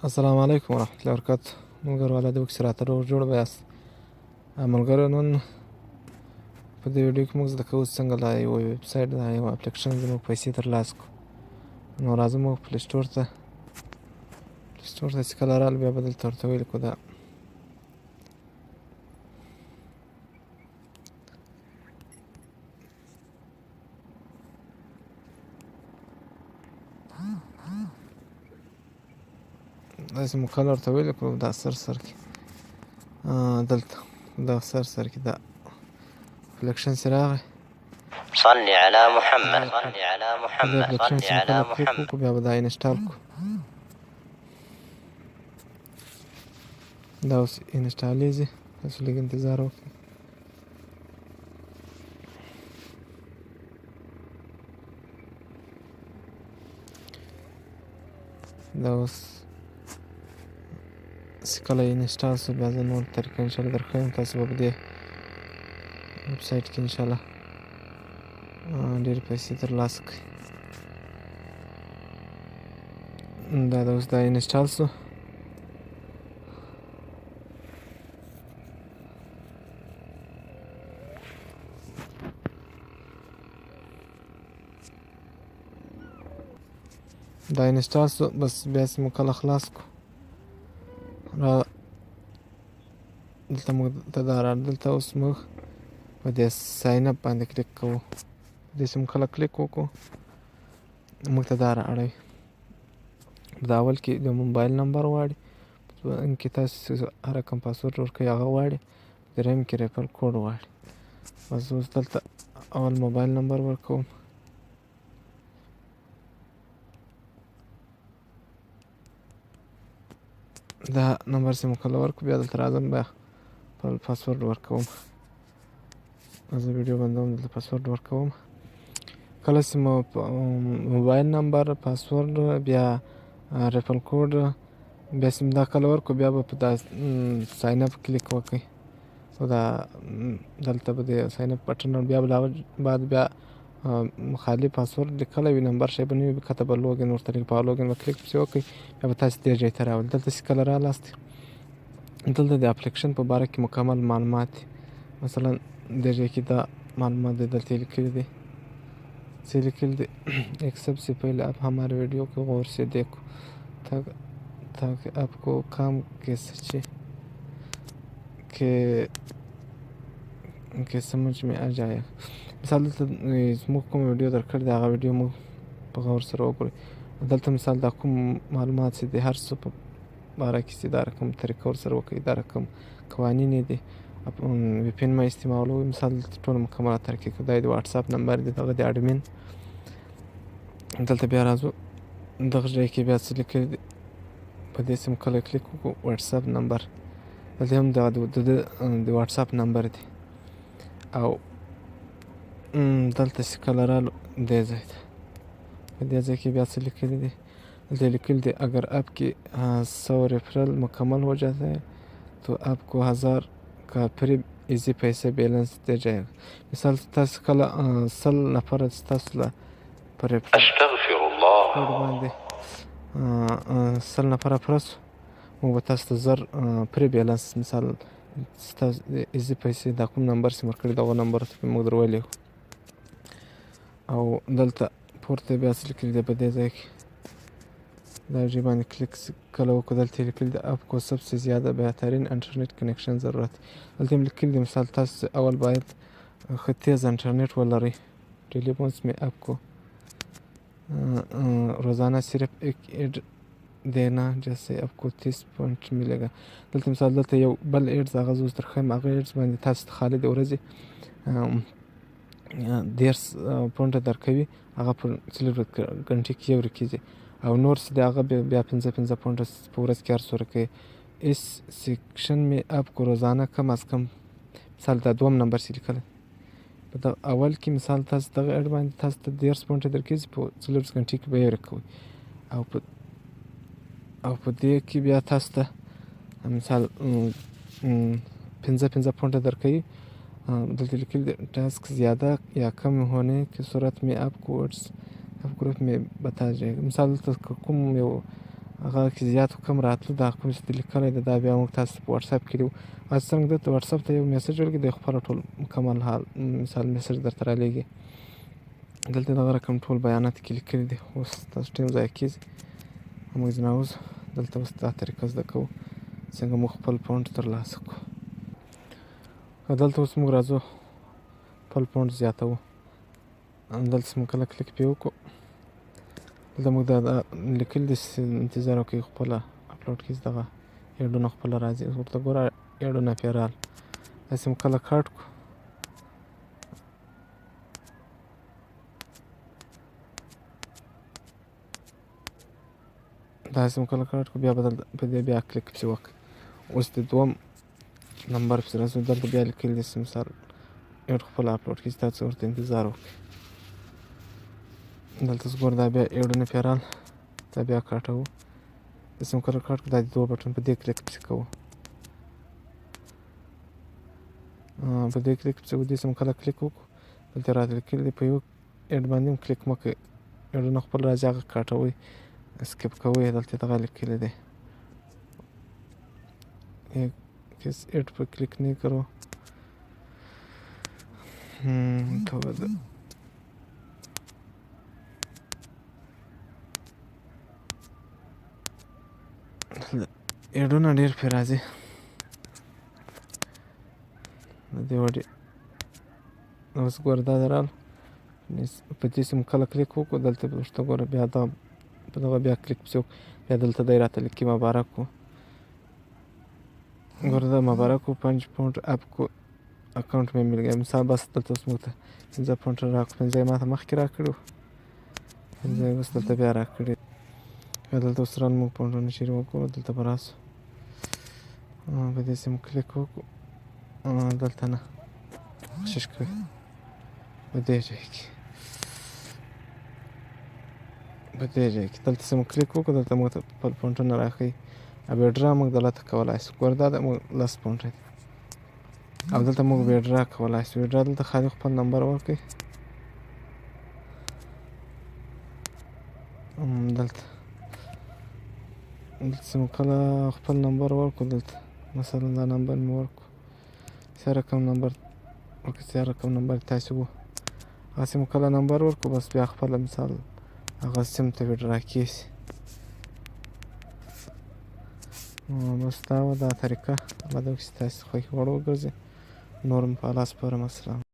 السلام علیکم ورحمۃ اللہ وبرکاتہ. ملګرو الله دې وکړي چې راته روغ جوړ به یاست. ملګرو نن په دې ویډیو کې موږ زده کوو څنګه له یوه ویب سایټ نه یو اپلیکیشن زموږ پیسې ترلاسه کړو. نو راځه موږ پلی سټور ته چې کله رال بیا به دلته ورته ویل کړو دا داسې مو کله ورته ویل کړو دا سر کې دلته دا سر کې دا اپلیکیشن چې راغی صل على محمد صل على محمد صل على محمد بیا به دا انسټال کړو. دا اوس انسټالیږي، تاسو لږ انتظار وکړئ. دا اوس چې کله انسټال شو بیا زه نور طریقه انشاءالله درښیم. تاسو به په دې ویب سایټ کې انشاءالله ډېرې پیسې ترلاسه کړئ. دا اوس دا انسټال شو. دا انسټال شو بس بیا چې مو کله خلاص کړو دلته موږ ته دا دلته اوس موږ په دې ساین اپ باندې کلیک کوو. دې چې موږ کله کلیک وکړو موږ ته دا رااړوي. دا اول کې د موبایل نمبر غواړي، دویم کې تاسو هر کوم پاسورډ ورکوئ هغه غواړي، دریم کې ریفر کوډ غواړي. بس اوس دلته اول موبایل نمبر ورکوم. دا نمبر چې مو کله ورکړو بیا دلته راځم بیا خپل پاسورډ ورکوم. زه ویډیو بندوم، دلته پاسورډ ورکوم. کله چې مو موبایل نمبر، پاسورډ، بیا ریفر کوډ بیا چې دا کله ورکړو بیا به په دا ساین اپ کلیک وکړئ او دا دلته به د ساین اپ بټن بیا بعد بیا خالی پاسورډ لیکلی وي، نمبر شی به نه وي، کته به لوګین ورته لیکي، په لوګین به کلیک پسې وکړئ بیا به تاسې دې ځای ته راولي. دلته چې کله رالاست دلته د اپلیکیشن په باره کې مکمل معلومات دي. مثلا دې ځای کې دا معلومات دی دلته لیکلي دي چې لیکلي دي ایک سب سے پہلے آپ ہمارے ویڈیو کو غور سے دیکھو تاکہ آپ کو کام کے سچے که سمجھ میں آ جائے. مثال دلته موږ کوم ویډیو درکړی دی هغه ویډیو موږ په غور سره وګورئ. دلته مثال دا کوم معلومات چې دی هر څه په باره کې چې دا رقم طریقه ورسره وکړئ، دا رقم قوانین یې دي، وی پی این مه استعمالوئ. مثال دلته ټول مکمله ترکیب دا د واټساپ نمبر دی، دغه د اډمین. دلته بیا راځو دغه ځای کې بیا څه لیکلي دي، په دې چې موږ کله کلیک وکړو واټساپ نمبر، دلته هم دغه د واټساپ نمبر دی. او دلته چې کله رالو دې ځای ته په دې ځای کې بیا څه لیکلي دي، دلته لیکلي دي اگر آپ کی 100 ریفرل مکمل ہو جاتا ہے تو آپ کو 1000 کا فری ایزی پیسے بیلنس دے جائے گا. مثال تاسو کله 100 نفر تاسو له پر استغفر الله باندې 100 نفر پرسو موږ به تاسو ته 1000 فری بیلنس مثال تاسو ایزی پیسې دا کوم نمبر چې ورکړي دغه نمبر ته موږ درولې. او دلته پورته بیا څه لیکلي دی په دې ځای کې دا ژبې باندې کلیک کله وکړو دلته لیکلي دی آپ کو سب سے زیادہ بهترین انټرنیټ کنیکشن ضرورت. دلته هم لیکلي دی مثال تاسو اول باید ښه تیز انټرنیټ ولرئ. ټیلیفونس میں آپ کو روزانہ صرف ایک ایڈ دینا جیسے آپ کو 30 پوینټ ملے گا. دلته مثال دلته یو بل ایډز هغه زه اوس درښیم، هغه ایډز باندې تاسو ته خالي د ورځې 10 پونډه درکوي، هغه په 4 غنټې کې یو ورکېږي. او نور چې دی هغه بیا 15 پونډه په ورځ کې هر څو ورکوي. اس سیکشن میں آپ کو روزانہ کم از کم مثال دا دوم نمبر چې لیکلی په دغه اول کې مثال تاسو دغه ایډ باندې تاسو ته 10 پونډه درکېږي، په 4 غنټې کې به یې ورکوي. او په دې کې بیا تاسو ته مثال 15 پونډه درکوي. دلته لیکل टास्क ज़्यादा या कम होने की सूरत में आप ग्रुप में बता जाएगा. مثال ته کوم یو هغه کې زیات کم راتلو دا کوم چې لیکلی دی دا بیا موږ تاسو په واتساپ کې لرو تاسو څنګه درته واتساپ ته یو میسج ولګي د خپله ټول مکمل حال مثال میسج درته رالیږي دلته دغه رقم ټول بیانات کې لیکلي دي اوس تاسو ټایم ضایع کېږي موږ ځنه اوس دلته اوس دا طریقه زده کوو څنګه موږ خپل پونډ ترلاسه کړو دلته اوس موږ راځو خپل پونډ زیاتوو دلته موږ کله کلیک پرې وکړو دلته موږ دا لیکلي دي انتظار وکړئ خپله اپلوډ کړي دغه ایډونه خپله راځي ورته ګوره ایډونه پرې رال داسې موږ کله کاټ کړو داسې موږ کله کاټ کړو بیا به دلته په دې بیا کلیک پسې وکړئ اوس د دوم نمبر پسې راځو دلته بیا لیکلي دي مثال ایډ خپله اپلوډ کړي تاسو ورته انتظار وکړئ دلته ګوره دا بیا ایډونه پرې رال دا بیا کاټوو داسې موږ کله کاټ کړو دا د دوه بټن په دې کلیک پسې کوو په دې کلیک پسې داسې موږ کله کلیک وکړو دلته راته لیکلي دي په یو ایډ باندې هم کلیک مه کوئ ایډونه خپل راځي هغه کاټوئ اسکیپ کوئ دلته دغه لیکلی دی کس ایڈ پر کلک نہیں کرو تو ایډونه ډېر پرې راځي د دې وړې اوس ګوره دا درال په دې سم کله کلیک وکړو دلته ورته ګوره بیا دا په دغه بیا کلیک پسې وکړو بیا دلته دی راته لیکي مبارک و ګوره دا مبارک و 5 پونډ आपको अकाउंट में मिल गया مثال بس دلته اوس موږ ته 15 پونډ راکړو 15 ما ته مخکې راکړي 15 اوس دلته بیا راکړي بیا دلته اوس ران موږ پونډونه شروع وکړو دلته به راسو په دې سم کلیک وکړو دلته نه کوشش کوئ په دې ځای کې دلته سم کلیک وکړو دلته موږ ته خپل پونډونه راښیي ویډرا موږ دلته کولی شو ګوره دا د موږ 10 پونډه دي او دلته موږ ویډرا کولی شو ویډرا دلته خالي خپل نمبر ورکړئ دلته موږ کله خپل نمبر ورکړو دلته مثلا دا نمبر مې ورکړو څه رقم نمبر ورکړئ څه رقم نمبر تاسې و هغسې موږ کله نمبر ورکړو بس بیا خپله مثال هغه سیم ته ویډرا کېږي بس دا وه دا طریقه الله دې وکړي چې تاسې خوښې وړ وګرځي نور هم په الله سپارم السلام